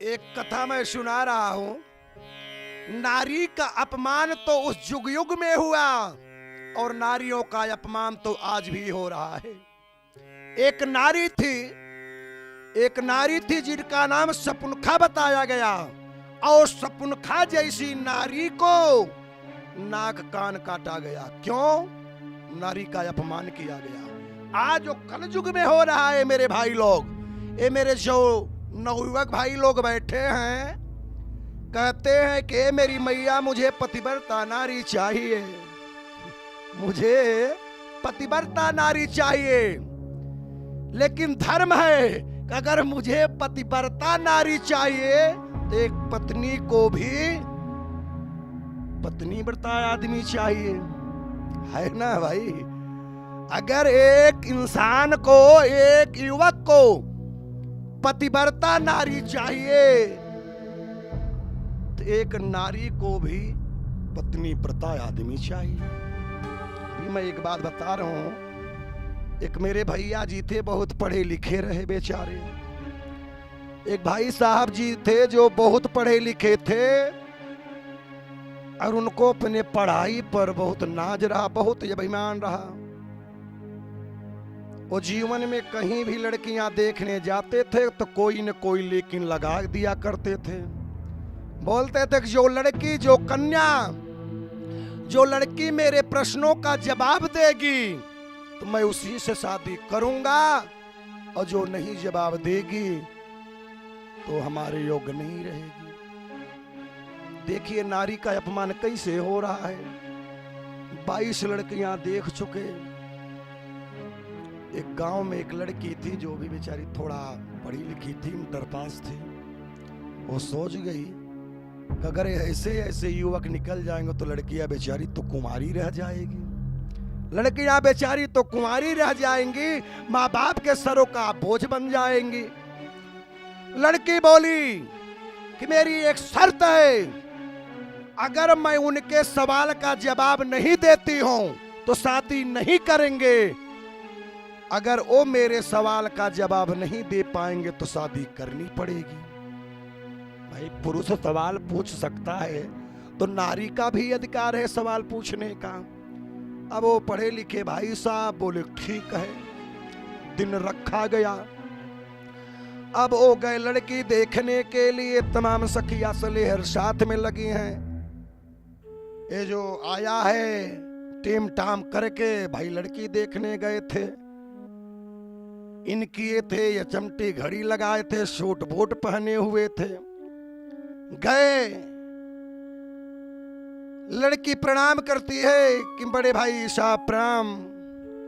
एक कथा मैं सुना रहा हूं। नारी का अपमान तो उस युग युग में हुआ और नारियों का अपमान तो आज भी हो रहा है। एक नारी थी जिनका नाम शपुनखा बताया गया और शपुनखा जैसी नारी को नाक कान काटा गया। क्यों? नारी का अपमान किया गया। आज जो कलयुग में हो रहा है मेरे भाई लोग, ये मेरे जो नवयुवक भाई लोग बैठे हैं, कहते हैं कि मेरी मैया मुझे पतिव्रता नारी चाहिए, मुझे पतिव्रता नारी चाहिए। लेकिन धर्म है कि अगर मुझे पतिव्रता नारी चाहिए तो एक पत्नी को भी पत्नी व्रता आदमी चाहिए, है ना भाई। अगर एक इंसान को, एक युवक को पतिव्रता नारी चाहिए तो एक नारी को भी पत्नी व्रता आदमी चाहिए। अभी मैं एक बात बता रहा हूं। एक मेरे भैया जी थे, बहुत पढ़े लिखे रहे बेचारे। एक भाई साहब जी थे जो बहुत पढ़े लिखे थे और उनको अपने पढ़ाई पर बहुत नाज रहा, बहुत अभिमान रहा। वो जीवन में कहीं भी लड़कियां देखने जाते थे तो कोई न कोई लेकिन लगा दिया करते थे। बोलते थे कि जो लड़की मेरे प्रश्नों का जवाब देगी तो मैं उसी से शादी करूंगा, और जो नहीं जवाब देगी तो हमारे योग्य नहीं रहेगी। देखिए नारी का अपमान कैसे हो रहा है। 22 लड़कियां देख चुके। एक गांव में एक लड़की थी जो भी बेचारी थोड़ा पढ़ी लिखी थी, इंटर पास थी। वो सोच गई कि अगर ऐसे युवक निकल जाएंगे तो लड़कियां बेचारी तो कुंवारी रह जाएगी, लड़कियां बेचारी तो कुंवारी रह जाएंगी, माँ बाप के सरों का बोझ बन जाएंगी। लड़की बोली कि मेरी एक शर्त है, अगर मैं उनके सवाल का जवाब नहीं देती हूं तो शादी नहीं करेंगे, अगर वो मेरे सवाल का जवाब नहीं दे पाएंगे तो शादी करनी पड़ेगी। भाई पुरुष सवाल पूछ सकता है तो नारी का भी अधिकार है सवाल पूछने का। अब वो पढ़े लिखे भाई साहब बोले ठीक है। दिन रखा गया। अब वो गए लड़की देखने के लिए। तमाम सखिया सलेहर साथ में लगी हैं। ये जो आया है टीम टाम करके भाई लड़की देखने गए थे। इन किए थे, ये चमटी घड़ी लगाए थे, सूट बूट पहने हुए थे। गए, लड़की प्रणाम करती है कि बड़े भाई साहब प्रणाम।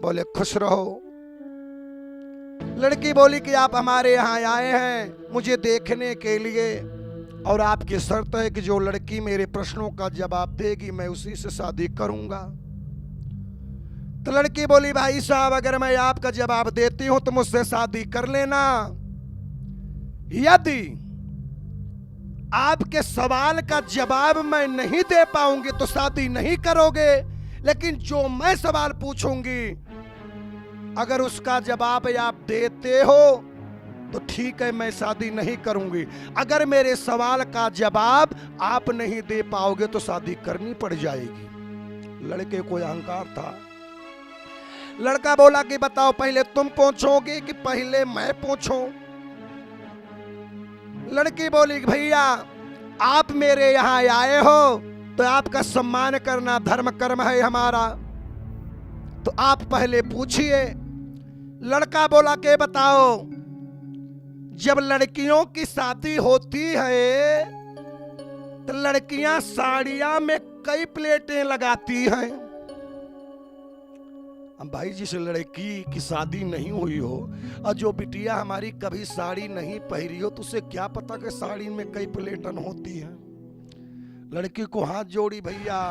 बोले खुश रहो। लड़की बोली कि आप हमारे यहाँ आए हैं मुझे देखने के लिए, और आपकी शर्त है कि जो लड़की मेरे प्रश्नों का जवाब देगी मैं उसी से शादी करूंगा। तो लड़की बोली भाई साहब अगर मैं आपका जवाब देती हूं तो मुझसे शादी कर लेना, यदि आपके सवाल का जवाब मैं नहीं दे पाऊंगी तो शादी नहीं करोगे, लेकिन जो मैं सवाल पूछूंगी अगर उसका जवाब आप देते हो तो ठीक है मैं शादी नहीं करूंगी, अगर मेरे सवाल का जवाब आप नहीं दे पाओगे तो शादी करनी पड़ जाएगी। लड़के को अहंकार था। लड़का बोला कि बताओ पहले तुम पूछोगे कि पहले मैं पूछूं? लड़की बोली भैया आप मेरे यहाँ आए हो तो आपका सम्मान करना धर्म कर्म है हमारा, तो आप पहले पूछिए। लड़का बोला कि बताओ जब लड़कियों की शादी होती है तो लड़कियां साड़ियां में कई प्लेटें लगाती हैं। हम भाई जिस लड़की की शादी नहीं हुई हो और जो बिटिया हमारी कभी साड़ी नहीं पहनी हो तो उसे क्या पता कि साड़ी में कई प्लेटन होती है। लड़की को हाथ जोड़ी भैया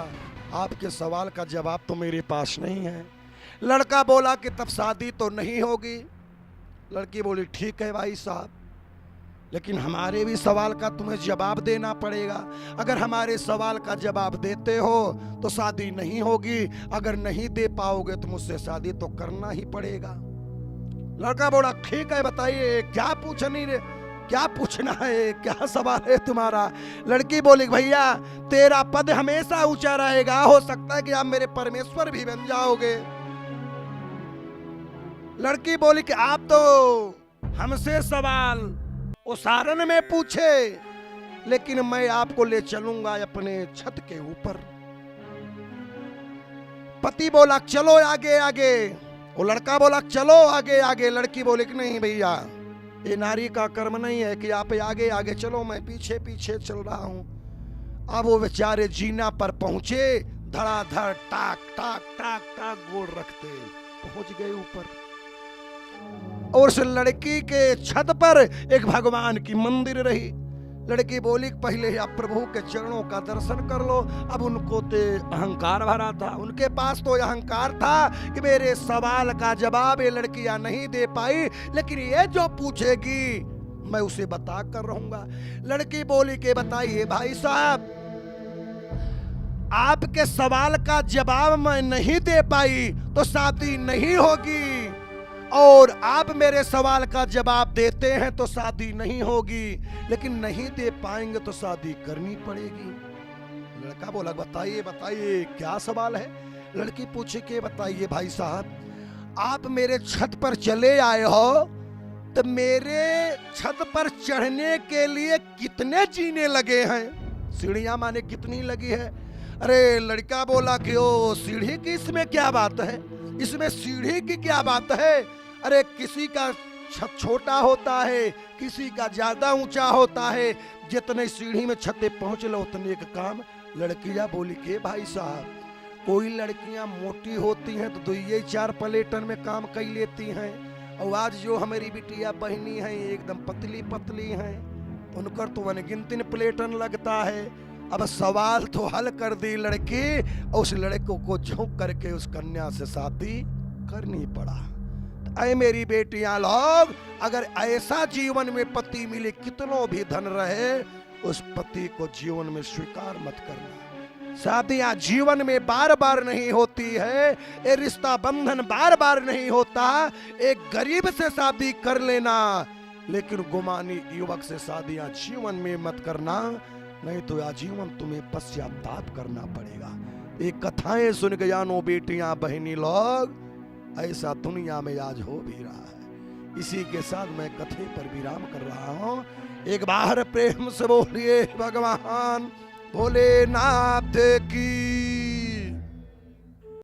आपके सवाल का जवाब तो मेरे पास नहीं है। लड़का बोला कि तब शादी तो नहीं होगी। लड़की बोली ठीक है भाई साहब, लेकिन हमारे भी सवाल का तुम्हें जवाब देना पड़ेगा। अगर हमारे सवाल का जवाब देते हो तो शादी नहीं होगी, अगर नहीं दे पाओगे तो मुझसे शादी तो करना ही पड़ेगा। लड़का बोला ठीक है बताइए क्या क्या पूछना है, क्या सवाल है तुम्हारा? लड़की बोली भैया तेरा पद हमेशा ऊंचा रहेगा, हो सकता है कि आप मेरे परमेश्वर भी बन जाओगे। लड़की बोली कि आप तो हमसे सवाल उसारन में पूछे, लेकिन मैं आपको ले चलूंगा अपने छत के ऊपर। पति बोला चलो आगे आगे, वो लड़का बोला चलो आगे आगे। लड़की बोली कि नहीं भैया, ये नारी का कर्म नहीं है कि आप आगे आगे चलो, मैं पीछे पीछे चल रहा हूं। अब वो बेचारे जीना पर पहुंचे, धड़ाधड़ टाक टाक टाक टाक गोड़ रखते पहुंच गए ऊपर। और उस लड़की के छत पर एक भगवान की मंदिर रही। लड़की बोली पहले आप प्रभु के चरणों का दर्शन कर लो। अब उनको तो अहंकार भरा था, उनके पास तो अहंकार था कि मेरे सवाल का जवाब ये लड़कियां नहीं दे पाई, लेकिन ये जो पूछेगी मैं उसे बता कर रहूंगा। लड़की बोली के बताइए भाई साहब, आपके सवाल का जवाब मैं नहीं दे पाई तो शादी नहीं होगी, और आप मेरे सवाल का जवाब देते हैं तो शादी नहीं होगी, लेकिन नहीं दे पाएंगे तो शादी करनी पड़ेगी। लड़का बोला बताइए बताइए क्या सवाल है। लड़की पूछे कि बताइए भाई साहब, आप मेरे छत पर चले आए हो तो मेरे छत पर चढ़ने के लिए कितने जीने लगे हैं? सीढ़ियां माने कितनी लगी है? अरे लड़का बोला कि ओ सीढ़ी की इसमें क्या बात है, इसमें सीढ़ी की क्या बात है? अरे किसी का छत छोटा होता है, किसी का ज्यादा ऊंचा होता है, जितने सीढ़ी में छत पे पहुंच लो उतने का काम। लड़कियां बोली के भाई साहब, कोई लड़कियां मोटी होती हैं तो ये 4 प्लेटन में काम कर लेती हैं, और आज जो हमारी बिटिया बहनी है एकदम पतली पतली हैं, उनकर तो अनगिनती प्लेटन लगता है। अब सवाल तो हल कर दी लड़की, और उस लड़कों को झोंक करके उस कन्या से शादी करनी पड़ा। ऐ मेरी बेटियां लोग, अगर ऐसा जीवन में पति मिले, कितनों भी धन रहे, उस पति को जीवन में स्वीकार मत करना। शादियां जीवन में बार बार नहीं होती है, ये रिश्ता बंधन बार बार नहीं होता। एक गरीब से शादी कर लेना, लेकिन गुमानी युवक से शादियां जीवन में मत करना, नहीं तो आजीवन तुम्हें पश्चाताप करना पड़ेगा। ये कथाएं सुन के जानो बेटियां बहनी लोग, ऐसा दुनिया में आज हो भी रहा है। इसी के साथ मैं कथे पर विराम कर रहा हूं। एक बार प्रेम से बोलिए भगवान भोलेनाथ की।